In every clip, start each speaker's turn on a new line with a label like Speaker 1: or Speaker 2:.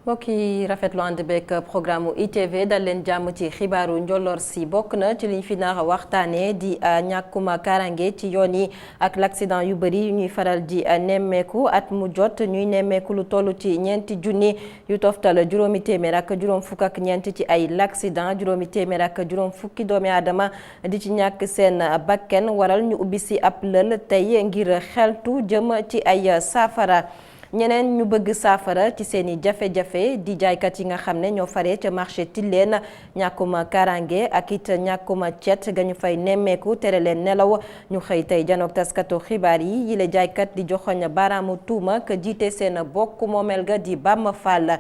Speaker 1: mbokk yi rafetlu ànd beeg programme ITV dal leen jàmm ci xibaaru njolloor si bokk na ci liñ fi nar a waxtaanee di ñàkkuma karange ci yoon yi ak l'accident yu bëri yu ñuy faral di nemmeeku at mu jot ñuy nemmeeku lu toll ci ñeenti junni yu toftal juróomi téeméer ak juróom fukk ak ñeent ci ay l'accident juróomi téeméer ak juróom fukki doomi aadama di ci ñàkk seen bakken waral ñu ubbi si ab lël tey ngir xeltu jëm ci ay saafara. ñeneen ñu bëgg saafara ci seeni jafe-jafe di jaaykat yi nga xam ne ñoo faree ca marché Tilène ñàkkuma karange ak it ñàkkuma cet ga ñu fay nemmeeku tere leen nelaw ñu xëy tey janook taskatu xibaar yi yile jaaykat di joxoñ baaraamu tuuma ka jiite seen bokk moomeel ga di Bamba Fall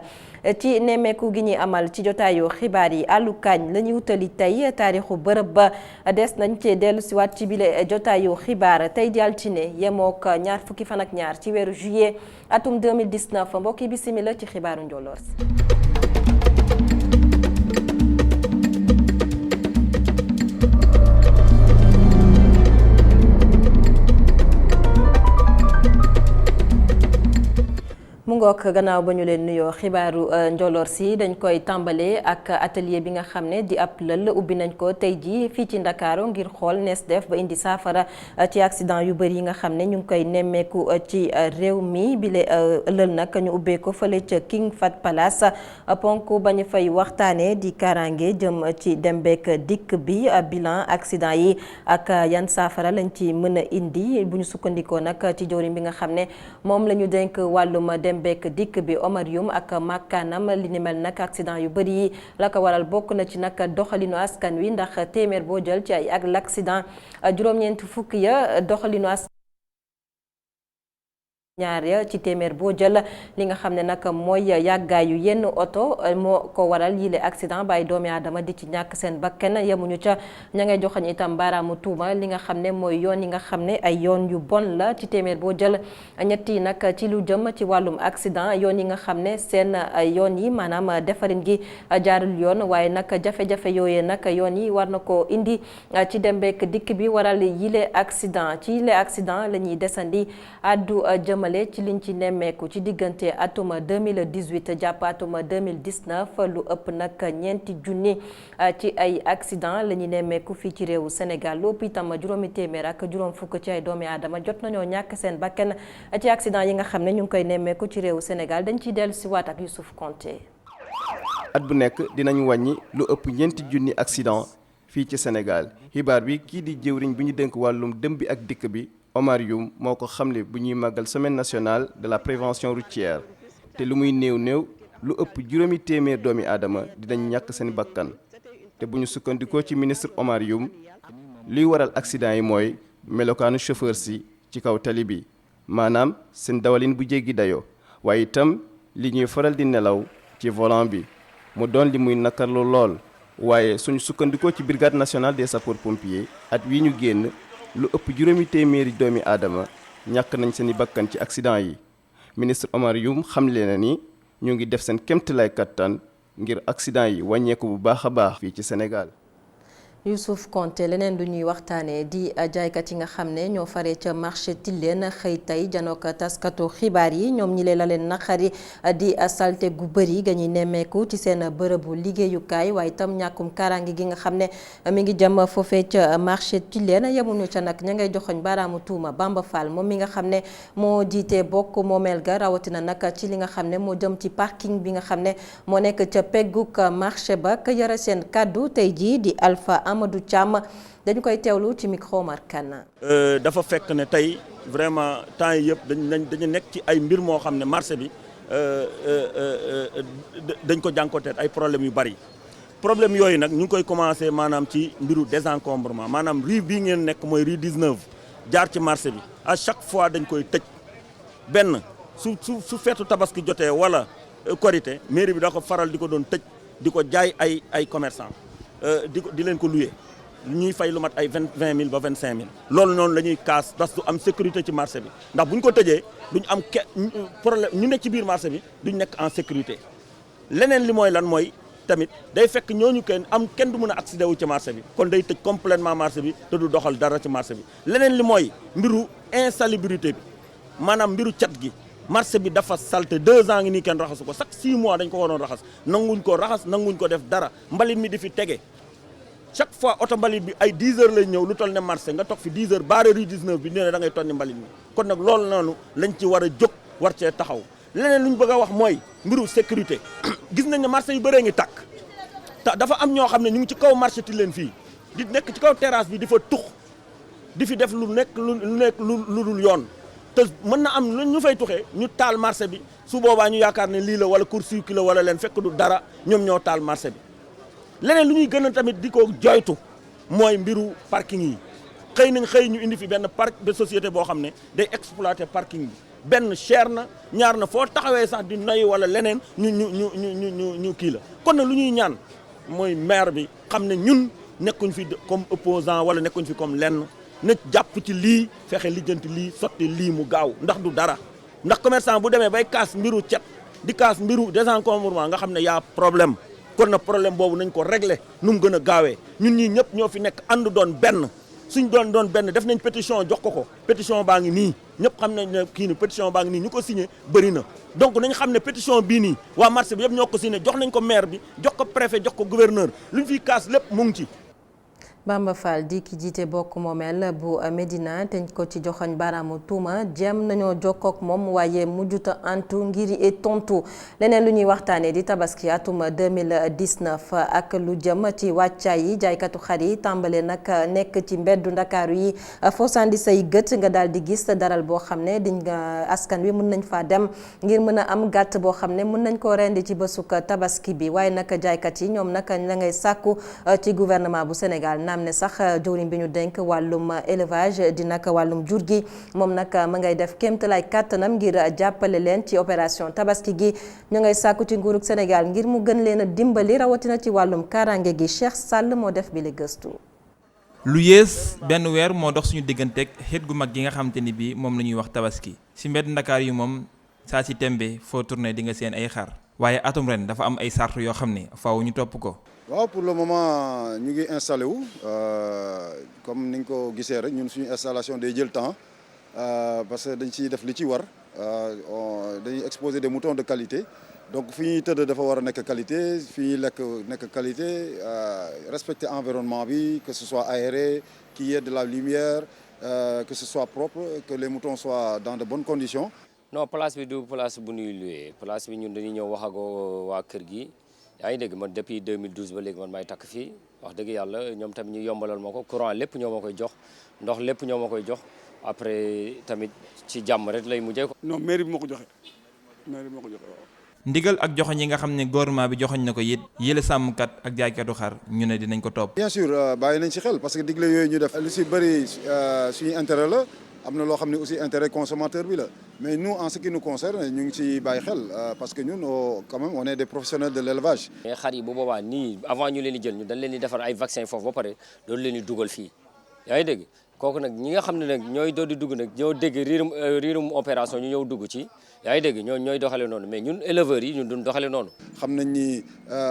Speaker 1: ci nemmeeku gi ñuy amal ci jotaayu xibaar yi àllukaañ la ñuy wutali tey taarixu bërëb ba des nañ cee dellu si waat ci bile jotaayu xibaar tey di altine yemook ñaar fukki fan ak ñaar ci weeru juillet atum 2019 mbokk yi bisimila ci xibaaru njolloor si mu ngook gannaaw ba ñu leen nuyoo xibaaru njolloor si dañ koy tàmbalee ak atelier bi nga xam ne di ab lël ubbi nañ ko tey jii fii ci Ndakaaru ngir xool nees def ba indi saafara ci accident yu bëri yi nga xam ne ñu ngi koy nemmeeku ci réew mi bile lël nag ñu ubbee ko fële ca King Fahd Palace ponk ba ñu fay waxtaanee di karange jëm ci dem beek dikk bi bilan accident yi ak yan saafara lañ ci mën a indi bu ñu sukkandikoo nag ci jawriñ bi nga xam ne moom la ñu dénk wàllum dem beek dikk bi Omar Youm ak makkaanam li ni mel nag accident yu bëri yi la ko waral bokk na ci nag doxalinu askan wi ndax téeméer boo jël ci ay ak l'accident juróom-ñeent fukk ya doxalinu askan ñaar ya ci téeméer boo jël li nga xam ne nag mooy yàggaayu yenn oto moo ko waral yile accident bàyyi doomi aadama di ci ñàkk seen bakken yemuñu ca ña ngay joxañ itam baaraamu tuuma li nga xam ne mooy yoon yi nga xam ne ay yoon yu bon la ci téeméer boo jël ñett yi nag ci lu jëm ci wàllum accident yoon yi nga xam ne seen yoon yi maanaam defarin gi jaarul yoon waaye nag jafe-jafe yooyee nag yoon yi war na ko indi ci dem beek dikk bi waral yile accident ci yile accident la ñuy desandi addu jëmale ci liñ ci nemmeeku ci diggante atuma 2018 jàpp atuma 2019 lu ëpp nag ñeenti junni ci ay accident la ñu nemmeeku fii ci réewu Sénégal lu ëpp itam juróomi téeméer ak juróom fukk ci ay doomi aadama jot nañoo ñàkk seen bakken ci accident yi nga xam ne ñu ngi koy nemmeeku ci réewu Sénégal dañ ciy dellu si waat ak Youssouf Konté.
Speaker 2: at bu nekk dinañ wàññi lu ëpp ñeenti junni accident fii ci Sénégal xibaar bi kii di jëwriñ bi ñu dénk wàllum dem bi ak dikk bi Omar Youm moo ko xamle bu ñuy màggal semaine nationale de la prévention routière te lu muy néew lu ëpp juróomi téeméer doomi aadama dinañ ñàkk seen bakkan te bu ñu sukkandikoo ci ministre Omar Youm luy waral accident yi mooy melokaanu chauffeur si ci kaw tali bi maanaam seen dawalin bu jéggi dayoo waaye itam li ñuy faral di nelaw ci volant bi mu doon li muy nakarlu lool waaye suñu sukkandikoo ci brigade nationale des sapeurs pompiers at wi ñu génn lu ëpp juróomi téeméeri doomi aadama ñàkk nañ seeni bakkan ci accident yi ministre Omar Youm xamle na ni ñu ngi def seen kéemtalaay kattan ngir accident yi wàññeeku bu baax a baax fii ci Sénégal.
Speaker 1: Youssouf Konté leneen du ñuy waxtaanee di jaaykat yi nga xam ne ñoo faree ca marché Tilène xëy tey janook taskatu xibaar yi ñoom ñi la leen naqari di salte gu bëri ga ñuy nemmeeku ci seen bërëbu liggéeyukaay waaye itam ñàkkum karange gi nga xam ne mi ngi jëm foofee ca marché Tilène yemuñu ca nag ña ngay joxoñ baaraamu tuuma Bamba Fall moom mi nga xam ne moo jiite bokk moomeel ga rawatina nag ci li nga xam ne moo jëm ci parking bi nga xam ne moo nekk ca pegguk marché ba ka yara seen kaddu tey jii di Alpha Amadou Thiam dañu koy teewlu ci micro Omar Kane.
Speaker 3: dafa fekk ne tey vraiment temps yi yëpp dañu nekk ci ay mbir moo xam ne marché bi dañ ko jànkoonteet ay problèmes yu bari problème yooyu nag ñu ngi koy commencé maanaam ci mbiru désencombrement maanaam rue bii ngeen nekk mooy rue 19 jaar ci marché bi à chaque fois dañ koy tëj benn su feetu tabaski jotee wala korité mairie bi da ko faral di ko doon tëj di ko jaay ay commerçant di leen ko loué ñuy fay lu mat ay 20 000 ba 25 000 loolu noonu la ñuy kaas parce que du am sécurité ci marché bi ndax bu ñu ko tëjee duñ am problème ñu nekk ci biir marché bi duñ nekk en sécurité leneen li mooy lan mooy tamit day fekk ñooñu kenn du mën a accéder wu ci marché bi kon day tëj complètement marché bi te du doxal dara ci marché bi leneen li mooy mbiru insalubrité bi maanaam mbiru cat gi marché bi dafa salte 2 ans ngi nii kenn raxasu ko chaque 6 mois dañ ko waroon raxas nanguñ ko raxas nanguñ ko def dara mbalit mi di fi tege chaque fois oto mbalit bi ay 10 heures lay ñëw lu toll ne marché nga toog fi 10 heures barre rue 19 bi nee na da ngay tonni mbalit mi kon nag loolu noonu lañ ci war a jóg war cee taxaw leneen lu ñu bëgg a wax mooy mbiru sécurité gis nañ ne marché yu bëree ngi tàkk te dafa am ñoo xam ne ñu ngi ci kaw marché ti leen fii di nekk ci kaw terrasse bi di fa tux di fi def lu nekk lu dul yoon te mën na am lu ñu fay tuxee ñu taal marché bi su boobaa ñu yaakaar ne lii la wala court-circuit la wala leen fekk du dara ñoom ñoo taal marché bi leneen lu ñuy gën a tamit di ko joytu mooy mbiru parking yi xëy ñu indi fi benn parc de société boo xam ne day exploiter parking bi benn cher na ñaar na foo taxawee sax di noy wala leneen ñu kii la kon nag lu ñuy ñaan mooy maire bi xam ne ñun nekkuñ fi comme opposant wala nekkuñ fi comme lenn na jàpp ci lii fexe lijjanti lii sotti lii mu gaaw ndax du dara ndax commerçant bu demee bay kaas mbiru cet di kaas mbiru désencombrement nga xam ne y'a problème kon na problème boobu nañ ko régler nu mu gën a gaawee ñun ñii ñëpp ñoo fi nekk ànd doon benn suñ doon benn def nañ pétition jox ko pétition baa ngi nii ñëpp xam nañ ne kii ni pétition baa ngi nii ñu ko signé bëri na donc nañ xam ne pétition bii nii waa marché bi yëpp ñoo ko signé jox nañ ko maire bi jox ko préfet jox ko gouverneur lu ñu fiy kaas lépp mu ngi ci.
Speaker 1: Bamba Fall di ki jiite bokk moomeel bu Médina teñ ko ci joxoñ baaraamu tuuma jéem nañoo jokkook moom waaye mujjuta antu ngir tontu leneen lu ñuy waxtaanee di tabaski atum 2019 ak lu jëm ci wàccaay yi jaaykatu xar yi tàmbale nag nekk ci mbeddu ndakaaru yi foo sandi say gët nga daal di gis daral boo xam ne diñ nga askan wi mën nañ faa dem ngir mën a am gàtt boo xam ne mën nañ koo rendi ci bésuk tabaski bi waaye nag jaaykat yi ñoom nag la ngay sàkku ci gouvernement bu Sénégal am ne sax jëwriñ bi ñu dénk wàllum élevage di nag wàllum jur gi moom nag ma ngay def kéemtalaay kàttanam ngir jàppale leen ci opération tabaski gi ñu ngay sàkku ci nguurug Sénégal ngir mu gën leen a dimbali rawatina ci wàllum kaaraange gi Cheikh Sall moo def bi la gëstu.
Speaker 4: lu yées benn weer moo dox suñu digganteeg xeet gu mag gi nga xamante ni bii moom la ñuy wax tabaski si mbedd Ndakaar yi moom saa si tembe foo tourné di nga seen ay xar waaye atum ren dafa am ay sart yoo xam ne faaw ñu topp ko.
Speaker 5: waaw pour le moment ñu ngi installé wu comme ni nga ko gisee rek ñun suñu installation day jël temps parce que dañ ciy def li ci war dañuy exposer des moutons de qualité donc fi ñuy tëdd dafa war a nekk qualité fi ñuy lekk nekk qualité respecter environnement bi que ce soit aéré qu'il y ait de la lumière que ce soit propre que les moutons soient dans de bonnes conditions.
Speaker 6: non place bi du place bu ñuy loué place bi ñun dañuy ñëw wax ak waa kër gi. yaa ngi dégg man depuis 2012 ba léegi man may takk fii wax dëgg yàlla ñoom tamit ñu yombalal ma ko courant lépp ñoo ma koy jox ndox lépp ñoo ma koy jox après tamit ci jàmm rek lay mujjee ko.
Speaker 7: non mairie bi moo ko joxe mairie bi moo ko joxe waaw.
Speaker 4: ndigal ak joxoñ yi nga xam ne gouvernement bi joxoñ na ko it yële sàmmkat ak jaaykatu xar ñu ne dinañ ko topp.
Speaker 5: bien sûr bàyyi nañ ci xel parce que digle yooyu ñu def lu ci bëri suñu intérêt la. am na loo xam ne aussi intérêt consommateur bi la mais nous en ce qui nous concerne ñu ngi ci bàyyi xel parce que ñun quand même on est des professionnels de l'élevage.
Speaker 6: mais xar yi bu boobaa nii avant ñu leen di jël ñu dañ leen di defar ay vaccin foofu ba pare doon leen di dugal fii yaa ngi dégg kooku nag ñi nga xam ne nag ñooy doon di dugg nag ñoo dégg riirum opération ñu ñëw dugg ci yaa ngi dégg ñooy doxale noonu mais ñun éleveurs yi ñun duñ doxale noonu.
Speaker 5: xam nañ ni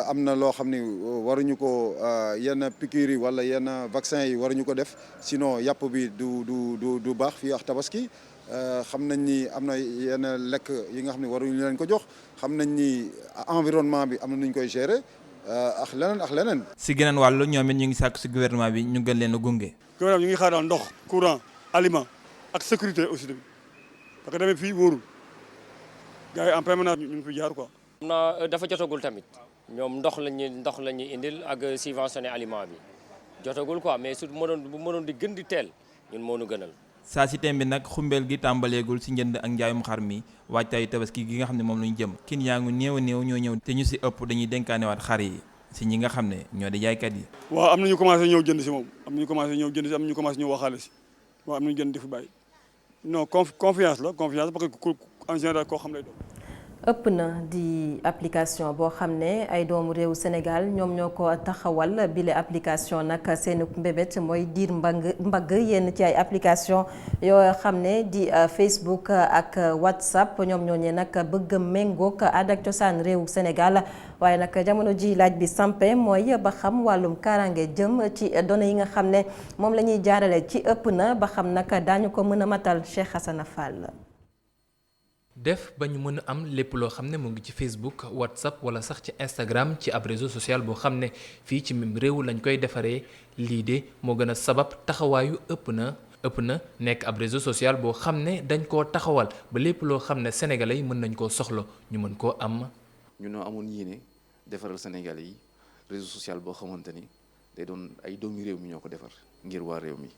Speaker 5: am na loo xam ni waruñu ko yenn piqûres yi wala yenn vaccin yi waruñu ko def sinon yàpp bi du baax fii ak tabaski xam nañ ni am na yenn lekk yi nga xam ne waruñu leen ko jox xam nañ ni environnement bi am na nuñ koy gérer ak leneen.
Speaker 4: si geneen wàllu ñoom it ñu ngi sàkk si gouvernement bi ñu gën leen a gunge.
Speaker 7: gouvernement ñu ngi xaar daal ndox courant aliment ak sécurité aussi tamit parce que tamit fii wóorul gars yi en permanence ñu ngi fi jaar quoi.
Speaker 6: xam naa dafa jotagul tamit ñoom ndox la ñuy indil ak subventionné aliment bi jotagul quoi mais su bu mënoon di gën di teel ñun moo ñu gënal.
Speaker 4: saa si thème bi nag xumbeel gi tàmbaleegul si njënd ak njaayum xar mi waajtaayu tabaski gi nga xam ne moom la ñu jëm kin yaa ngi néew a néew ñoo ñëw te ñu si ëpp dañuy dénkaanewaat xar yi si ñi nga xam ne ñoo di jaaykat yi.
Speaker 7: waaw am na ñu commencé ñëw jënd si moom am na ñu commencé ñëw jënd si am na ñu commencé ñëw waxaale si waaw am na ñu jënd di fi bàyyi non confiance la confiance parce que en général koo xam lay doon.
Speaker 1: ëpp na di application boo xam ne ay doomu réewu Sénégal ñoom ñoo ko taxawal bile application nag seen mbébét mooy diir mbagg yenn ci ay application yoo xam ne di Facebook ak WhatsApp ñoom ñooñee nag bëgg a méngoog aada ak cosaan réewu Sénégal waaye nag jamono ji laaj bi sampe mooy ba xam wàllum kaaraange jëm ci données yi nga xam ne moom la ñuy jaarale ci ëpp na ba xam nag daañu ko mën a matal Cheikh Hassana Fall.
Speaker 8: def ba ñu mën a am lépp loo xam ne mu ngi ci Facebook WhatsApp wala sax ci Instagram ci ab réseau social boo xam ne fii ci mim réew lañ koy defaree lii de moo gën a sabab taxawaayu ëpp na nekk ab réseau social boo xam ne dañ koo taxawal ba lépp loo xam ne sénégalais yi mën nañ koo soxla ñu mën koo am.
Speaker 9: ñu noo amoon yéene defaral sénégalais yi réseau social boo xamante ni day doon ay doomi réew mi ñoo ko defar ngir waa réew mi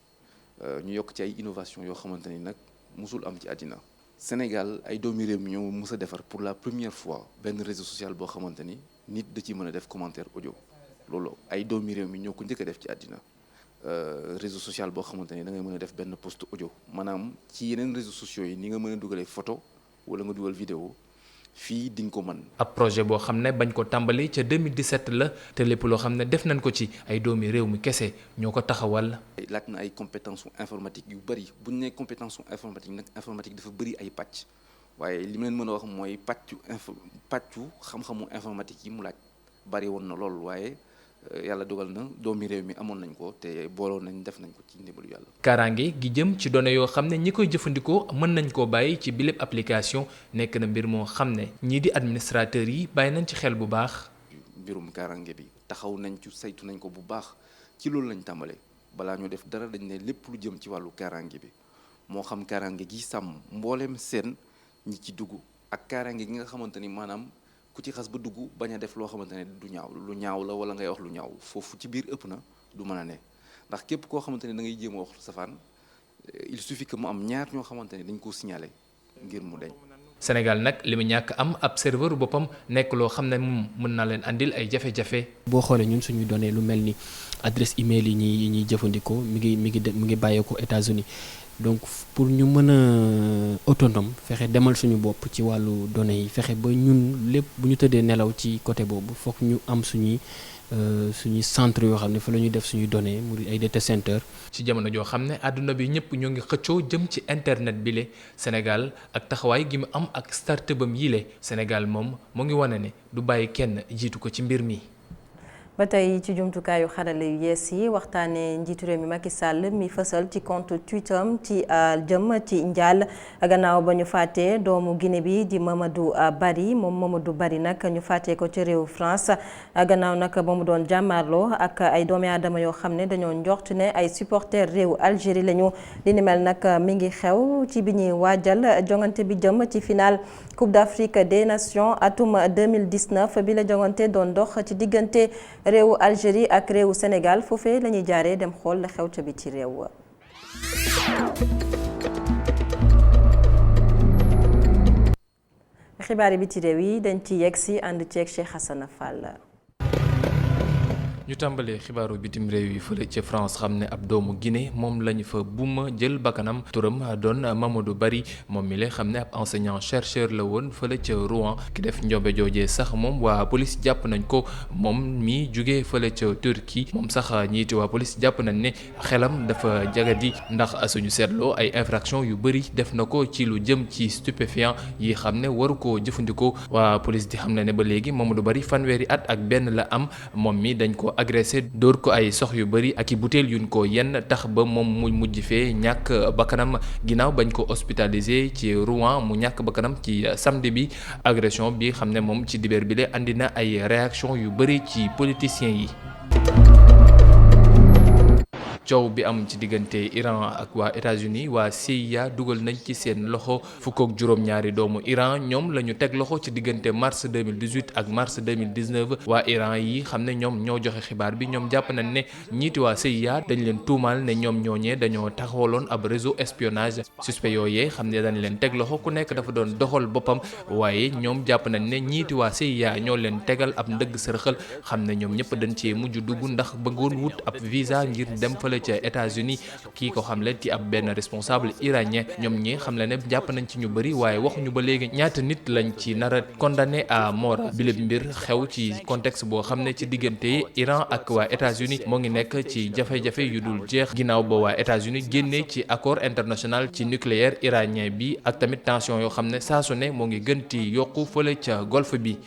Speaker 9: ñu yokk ci ay innovation yoo xamante ni nag musul am ci àddina. Sénégal ay doomi réew mi ñoo mës a defar pour la première fois benn réseau social boo xamante ni nit da ci mën a def commentaire audio loolu ay doomi réew mi ñoo ko njëkk a def ci àddina. Réseau social boo xamante ni da ngay mën a def benn post audio maanaam ci yeneen réseaux sociaux yi ni nga mën a dugalee photo wala nga dugal vidéo fii di nga ko mën.
Speaker 8: ab projet boo xam ne bañ ko tàmbali ca 2017 la te lépp loo xam ne def nañ ko ci ay doomi réew mi kese ñoo ko taxawal.
Speaker 9: laaj na ay compétences informatique yu bëri bu ñu nee compétence informatique nag informatique dafa bëri ay pàcc waaye li ma leen mën a wax mooy pàccu xam-xamu informatique yi mu laaj bëri woon na lool waaye. Yàlla dogal na doomi réew mi amoon nañ ko te booloo nañ def nañ ko ci ndimbalu yàlla.
Speaker 8: kaaraange gi jëm ci données yoo xam ne ñi koy jëfandikoo mën nañ koo bàyyi ci bileb application nekk na mbir moo xam ne ñii di administrateurs yi bàyyi nañ ci xel bu baax.
Speaker 9: mbirum kaaraange bi taxaw nañ ci saytu nañ ko bu baax ci loolu lañ tàmbalee balaa ñoo def dara dañ ne lépp lu jëm ci wàllu kaaraange bi moo xam kaaraange gi sàmm mbooleem seen ñi ci dugg ak kaaraange gi nga xamante ni maanaam. ku ci xas ba dugg bañ a def loo xamante ne du ñaaw lu ñaaw la wala ngay wax lu ñaaw foofu ci biir ëpp na du mën a ne ndax képp koo xamante ne da ngay jéem a wax safaan il suffit que mu am ñaar ñoo xamante ne dañ koo signalé ngir mu deñ.
Speaker 8: Sénégal nag li mu ñàkk am ab serveur boppam nekk loo xam ne moom mën na leen andil ay jafe-jafe.
Speaker 10: boo xoolee ñun suñuy données lu mel ni adresse email yi ñuy jëfandikoo mi ngi bàyyeekoo États-Unis donc pour ñu mën a autonome fexe demal suñu bopp ci wàllu données yi fexe ba ñun lépp bu ñu tëddee nelaw ci côté boobu foog ñu am suñuy centre yoo xam ne fa la ñuy def suñuy données mu ay data center.
Speaker 8: ci jamono joo xam ne àdduna bi ñëpp ñoo ngi xëccoo jëm ci internet bi le Sénégal ak taxawaay gi mu am ak start-upam yi le Sénégal moom mu ngi wane ne du bàyyi kenn jiitu ko ci mbir mi.
Speaker 1: ba tey ci jumtukaayu xarale yu yees yi waxtaanee njiitu réew mi Macky Sall mi fësal ci compte Twitter am ci jëm ci njaal gannaaw ba ñu fàttee doomu Guinée bi di Mamadou Bari moom Mamadou Bari nag ñu fàttee ko ci réew France gannaaw nag ba mu doon jàmmaarloo ak ay doomi aadama yoo xam ne dañoo njort ne ay supporters réew Algérie lañu li ni mel nag mi ngi xew ci bi ñuy waajal jongante bi jëm ci final Coupe d'Afrique des Nations atum 2019 bi la jongante doon dox ci diggante réewu Algérie ak réewu Sénégal foofee la ñuy jaaree dem xool la xew ca bi ci réew. xibaari bi ci réew yi dañ ci yegg si ànd ceeg Cheikh Hassana Fall.
Speaker 8: ñu tàmbalee xibaaru bitim réew yi fële ca France xam ne ab doomu Guinée moom lañu fa buuma jël bakkanam turam doon Mamadou Bari moom mi la xam ne ab enseignant chercheur la woon fële ca Rouen ki def njobe joojee sax moom waa police jàpp nañ ko moom mi jugee fële ca Turquie moom sax ñiiti waa police jàpp nañ ne xelam dafa jagadi ndax suñu seetloo ay infraction yu bëri def na ko ci lu jëm ci stupéfiant yi xam ne waru koo jëfandikoo waa police di xam ne ba léegi Mamadou Bari fanweeri at ak benn la am moom mi dañ ko agressé dóor ko ay sox yu bëri ak i butéel yuñ ko yenn tax ba moom mu mujj fee ñàkk bakkanam ginnaaw bañ ko hospitalisé ci Rouen mu ñàkk bakkanam ci samedi bi agression bi xam ne moom ci dibeer bi le andi na ay réaction yu bëri ci politiciens yi. coow bi am ci diggante Iran ak waa États-Unis waa CIA dugal nañ ci seen loxo fukk ak juróom-ñaari doomu Iran ñoom la ñu teg loxo ci diggante mars 2018 ak mars 2019 waa Iran yi xam ne ñoom ñoo joxe xibaar bi ñoom jàpp nañ ne ñiiti waa CIA dañ leen tuumaal ne ñoom ñooñee dañoo taxawaloon ab réseau espionnage suspect yooyee xam ne dañ leen teg loxo ku nekk dafa doon doxal boppam waaye ñoom jàpp nañ ne ñiiti waa CIA ñoo leen tegal ab ndëgg sërxal xam ne ñoom ñëpp dañ cee mujj dugg ndax bëggoon wut ab visa ngir dem fële ca États-Unis kii ko xamle ci ab benn responsable iranien ñoom ñi xamle ne jàpp nañ ci ñu bëri waaye waxuñu ba léegi ñaata nit lañ ci nar a condamné à mort bilib mbir xew ci contexte boo xam ne ci diggante Iran ak waa États-Unis moo ngi nekk ci jafe-jafe yu dul jeex ginnaaw ba waa États-Unis génnee ci accord international ci nucléaire iranien bi ak tamit tension yoo xam ne saa su ne moo ngi gën di yokku fële ca golfe bi.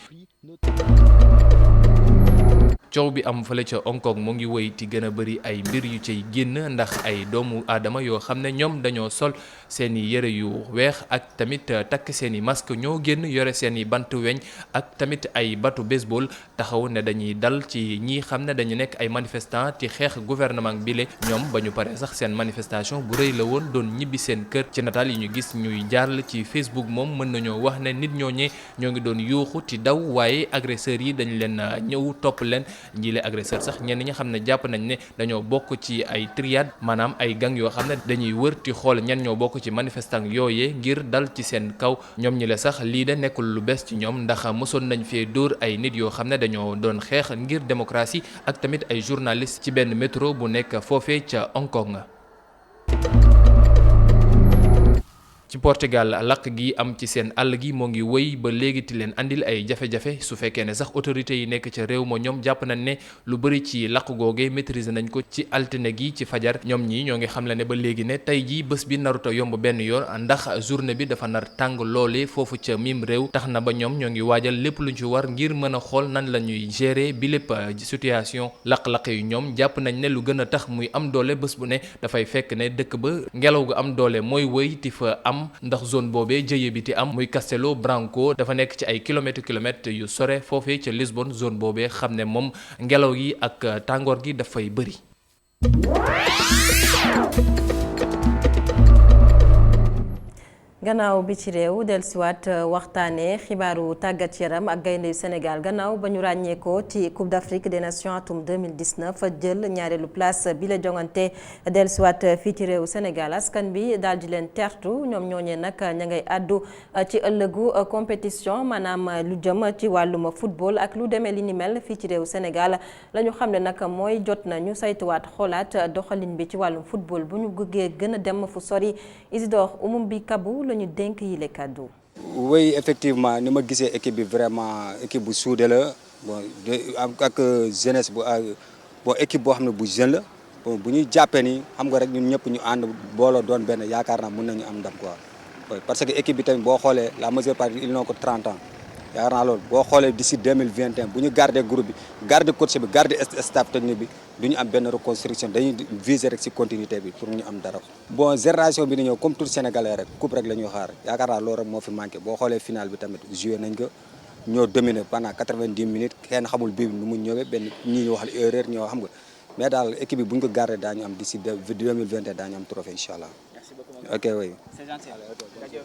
Speaker 8: coow bi am fële ca Hong Kong mu ngi wéy ti gën a bëri ay mbir yu cay génn ndax ay doomu aadama yoo xam ne ñoom dañoo sol seen i yëre yu weex ak tamit takk seen i masque ñoo génn yore seen i bant weñ ak tamit ay batu baseball taxaw ne dañuy dal ci ñi xam ne dañu nekk ay manifestants ci xeex gouvernement bi le ñoom ba ñu paree sax seen manifestation bu rëy la woon doon ñibbi seen kër ci nataal yi ñu gis ñuy jaarale ci Facebook moom mën nañoo wax ne nit ñooñee ñoo ngi doon yuuxu ti daw waaye agresseurs yi dañ leen ñëw topp leen ñi le agresseur sax ñenn ñi xam ne jàpp nañ ne dañoo bokk ci ay triade maanaam ay gang yoo xam ne dañuy wër ti xool ñan ñoo bokk ci manifestant yooyee ngir dal ci seen kaw ñoom ñi le sax lii de nekkul lu bees ci ñoom ndax mosoon nañ fee dóor ay nit yoo xam ne dañoo doon xeex ngir démocratie ak tamit ay journaliste ci benn métro bu nekk foofee ca Hong Kong. ci Portugal lakk gi am ci seen àll gi moo ngi wëy ba léegi ti leen andil ay jafe-jafe su fekkee ne sax autorités yi nekk ca réew ma ñoom jàpp nañ ne lu bëri ci lakk googee maîtriser nañ ko ci altine gi ci fajar ñoom ñi ñoo ngi xam le ne ba léegi ne tey jii bés bi naruta yomb benn yoon ndax journée bi dafa nar tàng loole foofu ca mim réew tax na ba ñoom ñoo ngi waajal lépp luñ ci war ngir mën a xool nan la ñuy gérer bi lépp situation lakk-lakk yu ñoom jàpp nañ ne lu gën a tax muy am doole bés bu ne dafay fekk ne dëkk ba ngelaw gu am doole mooy wëy ti fa am ndax zone boobee jëye bi ti am muy Castelo Branco dafa nekk ci ay kilomètres yu sore foofee ca Lisbonne zone boobee xam ne moom ngelaw gi ak tàngoor gi dafay bëri.
Speaker 1: gannaaw bi ci réew dellusiwaat waxtaanee xibaaru tàggat yaram ak gaynde yu Sénégal gannaaw ba ñu ràññeekoo ci Coupe d'Afrique des Nations atum 2019 jël ñaareelu place bi la jongante dellusiwaat fii ci réew Sénégal askan bi daal di leen tertu ñoom ñooñee nag ña ngay àddu ci ëllëgu compétition maanaam lu jëm ci wàllum football ak lu demee li ni mel fii ci réew Sénégal la ñu xam ne nag mooy jot na ñu saytuwaat xoolaat doxalin bi ci wàllum football bu ñu bëggee gën a dem fu sori Isidore Oumum bi Kabou ñu dénk yi le kàddu.
Speaker 11: Oui effectivement ni ma gisee équipe bi vraiment équipe bu soudée la bon ak jeunesse bu bon équipe boo xam ne bu jeune la bon bu ñuy jàppee ni xam nga rek ñun ñëpp ñu ànd booloo doon benn yaakaar naa mën nañu am ndam quoi parce que équipe bi tamit boo xoolee la majeure partie ils n'ont que 30 ans yaakaar naa loolu boo xoolee d'ici 2021 bu ñu garder groupe bi garder coach bi garder staff technique bi du ñu am benn reconstruction dañuy viser rek ci continuité bi pour ñu am dara. bon génération bi di ñëw comme tout Sénégalais rek coupe rek la ñuy xaar yaakaar naa loolu rek moo fi manqué boo xoolee final bi tamit joué nañ ko ñoo dominé pendant 90 minutes kenn xamul bii nu mu ñëwee benn ñii ñu wax erreur ñoo xam nga mais daal équipe bi bu ñu ko garder daañu am d'ici 2021 daañu am trophée incha allah. ok oui.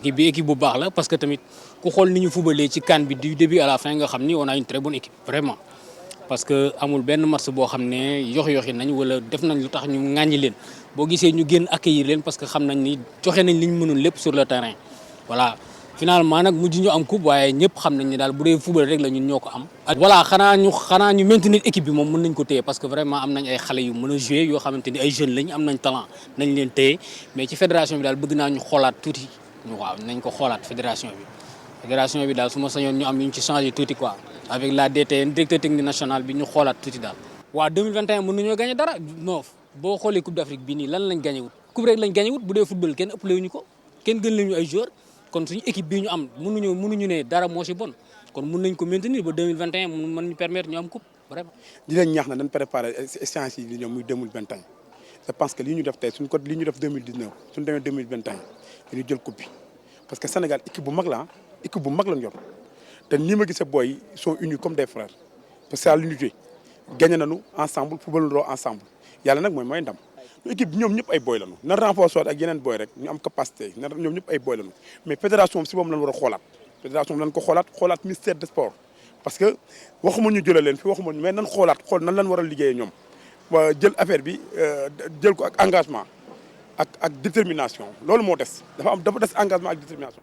Speaker 10: équipe bi équipe bu baax la parce que tamit ku xool ni ñu fubalee ci CAN bi du début à la fin nga xam ni on a une très bonne équipe vraiment. parce que amul benn match boo xam ne yoxi nañ wala def nañ lu tax ñu ŋàññi leen boo gisee ñu génn accueillir leen parce que xam nañ ni joxe nañ li ñu mënul lépp sur le terrain voilà. finalement nag mujj ñu am coupe waaye ñëpp xam nañ ni daal bu dee football rek la ñun ñoo ko am. voilà xanaa ñu maintenir équipe bi moom mën nañ ko téye parce que vraiment am nañ ay xale yu mën a jouer yoo xamante ni ay jeunes lañ am nañ talent nañ leen téye mais ci fédération bi daal bëgg naa ñu xoolaat tuuti waaw nañ ko xoolaat fédération bi daal su ma sañoon ñu am ñu ci changer tuuti quoi avec la DTN directeur technique national bi ñu xoolaat tuuti daal. waaw 2021 mën nañoo gagné dara non boo xoolee Coupe d'Afrique bi nii lan lañ gagné wut coupe rek lañ gagné wut bu dee football kenn ëppale wuñu ko kenn gën lañu ay joueurs kon suñu équipe bii ñu am mënuñu ne dara moo ci bon kon mën nañ ko maintenir ba 2021 mën ñu permettre ñu am coupe vraiment.
Speaker 12: di leen ñaax na dañ préparé échéances yi ñoom muy 2021 je pense que lii ñu def tey suñu ko lii ñu def 2019 suñu demee 2021 dañuy jël coupe bi parce que Sénégal équipe bu mag la équipe bu mag lañ yor te ni ma gisee booy sont unis comme des frères parce que à l'unité gagné nañu ensemble football ensemble yàlla nag mooy ndam. équipe bi ñoom ñëpp ay boy lañu na renforcer ak yeneen boy rek ñu am capacité na ñoom ñëpp ay boy lañu mais fédération si moom lañ war a xoolaat fédération bi lañ ko xoolaat ministère des sports parce que waxuma ñu jëlee leen fi waxuma mais nan xoolaat xool nan lañ war a liggéeyee ñoom jël affaire bi jël ko ak engagement ak détermination loolu moo des dafa des engagement ak détermination.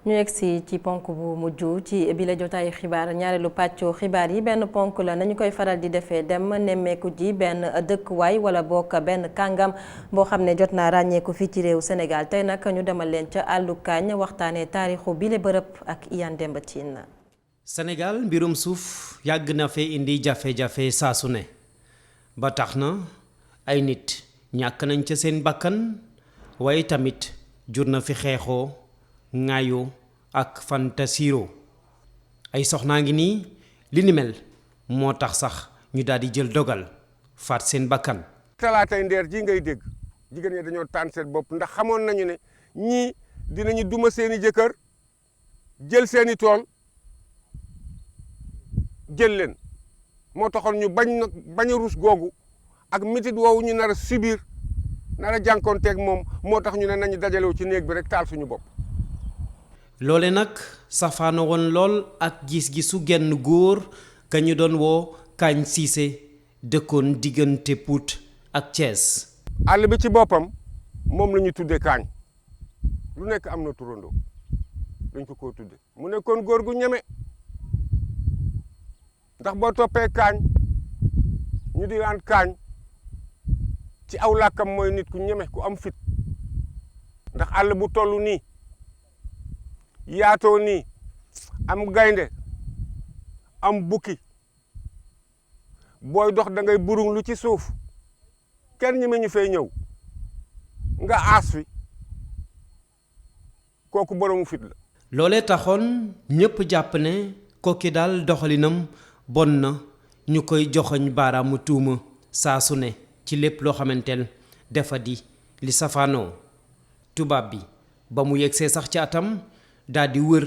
Speaker 1: ñu egsi ci ponk bu mujj ci bi la jotaayu xibaar ñaareelu pàccu xibaar yi benn ponk la nañu koy faral di defee dem nemmeeku ji benn dëkkuwaay wala bokk benn kàngam boo xam ne jot naa ràññeeku fii ci réew Sénégal tey nag ñu demal leen ca àllu Kaañ waxtaanee taarixu bile bërëb ak Iyane Demba Tine.
Speaker 13: Sénégal mbirum suuf yàgg na fee indi jafe-jafe saa su ne ba tax na ay nit ñàkk nañ ca seen bakkan waaye tamit jur na fi xeexoo ŋaayo ak fantasiro ay soxnaa ngi nii li ni mel moo tax sax ñu daal di jël dogal faat seen bakkan.
Speaker 14: talaatay ndeer ji ngay dégg jigéen ñi dañoo tànn seen bopp ndax xamoon nañu ne ñii dinañu duma seeni jëkkër jël seeni tool jël leen moo taxoon ñu bañ a rus googu ak métit woowu ñu nar a subir nar a jànkoonteeg moom moo tax ñu ne nañu dajalewu ci néeg bi rek taal suñu bopp.
Speaker 13: loole nag safaano woon lool ak gis-gisu genn góor ka ñu doon woo Kaañ Siise dëkkoon diggante Pout ak Thiès.
Speaker 14: àll bi ci boppam moom la ñu tuddee Kaañ lu nekk am na turandoo dañ ko tudde mu nekkoon góor gu ñeme ndax boo toppee Kaañ ñu di laan Kaañ ci aw làkkam mooy nit ku ñeme ku am fit ndax àll bu toll nii yaatoo nii am gaynde am bukki booy dox da ngay burung lu ci suuf kenn ñeme ñu fay ñëw nga aas fi kooku boroomu fit la.
Speaker 13: loolee taxoon ñépp jàpp ne kooki daal doxalinam bon na ñu koy joxoñ baaraamu tuuma saa su ne ci lépp loo xamanteel dafa di li safaanoo. tubaab bi ba mu yegsee sax ci atam daal di wër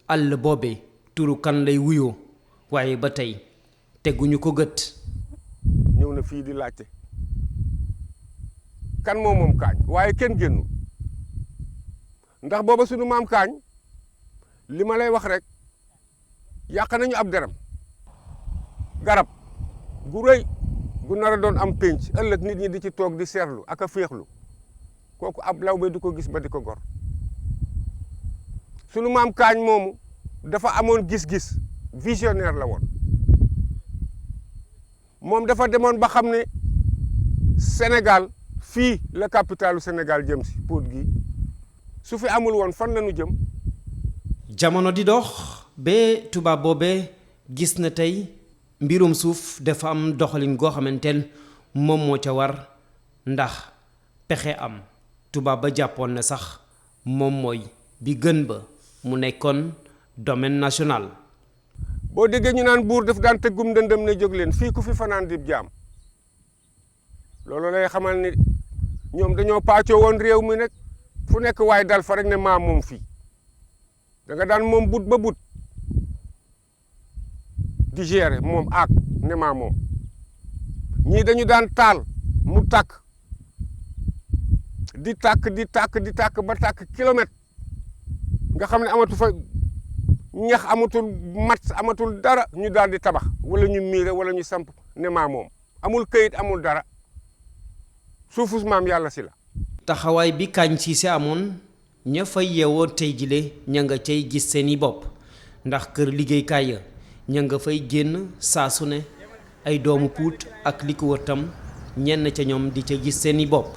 Speaker 13: àll boobe turu kan lay wuyoo waaye ba tey teguñu ko gët.
Speaker 14: ñëw na fii di laajte kan moom Kaañ waaye kenn génnul ndax booba sunu maam Kaañ li ma lay wax rek yàq nañu ab deram garab gu rëy gu nar a doon am pénc ëllëg nit ñi di ci toog di seetlu ak a féexlu kooku ab lawbe du ko gis ba di ko gor sunu maam Kaañ moomu dafa amoon gis-gis visionnaire la woon moom dafa demoon ba xam ne Sénégal fii la capitalu Sénégal jëm si Pout gi su fi amul woon fan la ñu jëm.
Speaker 13: jamono di dox ba tubaab boobee gis na tey mbirum suuf dafa am doxalin goo xamanteel moom moo ca war ndax pexe am tubaab ba jàppoon na sax moom mooy bi gën ba mu nekkoon domaine national.
Speaker 14: boo déggee ñu naan buur daf daan tëggum ndëndëm ne jóg leen fii ku fi fanaan dib jaam loolu lay xamal ni ñoom dañoo paccoo woon réew mi nag fu nekk waaye dal fa rek ne maa moom fii da nga daan moom but ba but di gérer moom ak ne maa moom ñii dañu daan taal mu tàkk di tàkk ba tàkk kilomètre nga xam ne amatu fa ñax amatul mat amatul dara ñu daal di tabax wala ñu miire wala ñu samp ne maa moom amul këyit amul dara suufus maam yàlla si la.
Speaker 13: taxawaay bi Kaañ Siise amoon ña fay yeewoo tey jile ña nga cay gis seeni bopp ndax kër liggéeykaay ya ña nga fay génn saa su ne ay doomu Pout ak li ko wër tam ñenn ca ñoom di ca gis seeni bopp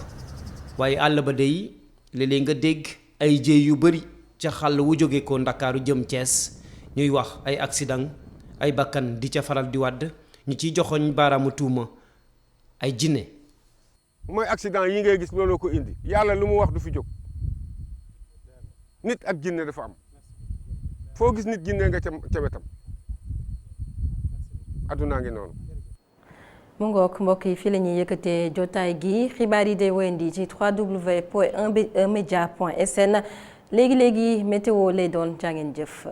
Speaker 13: waaye àll ba dey léeg-léeg nga dégg ay jéey yu bari ca xàll wu jóge ko Ndakaaru jëm Cees ñuy wax ay accident ay bakkan di ca faral di wàdd ñu ciy joxoñ baaraamu tuuma ay jinne.
Speaker 14: mooy accident yi ngay gis looloo ko indi yàlla lu mu wax du fi jóg nit ak jinne dafa am foo gis nit jinne nga ca wetam addunaa ngi noonu.
Speaker 1: mu ngoog mbokk yi fii la ñuy yëkkatee jotaay gi xibaar yi day wëyandi ci www.1media.sn léegi météo lay doon jaa ngeen jëf.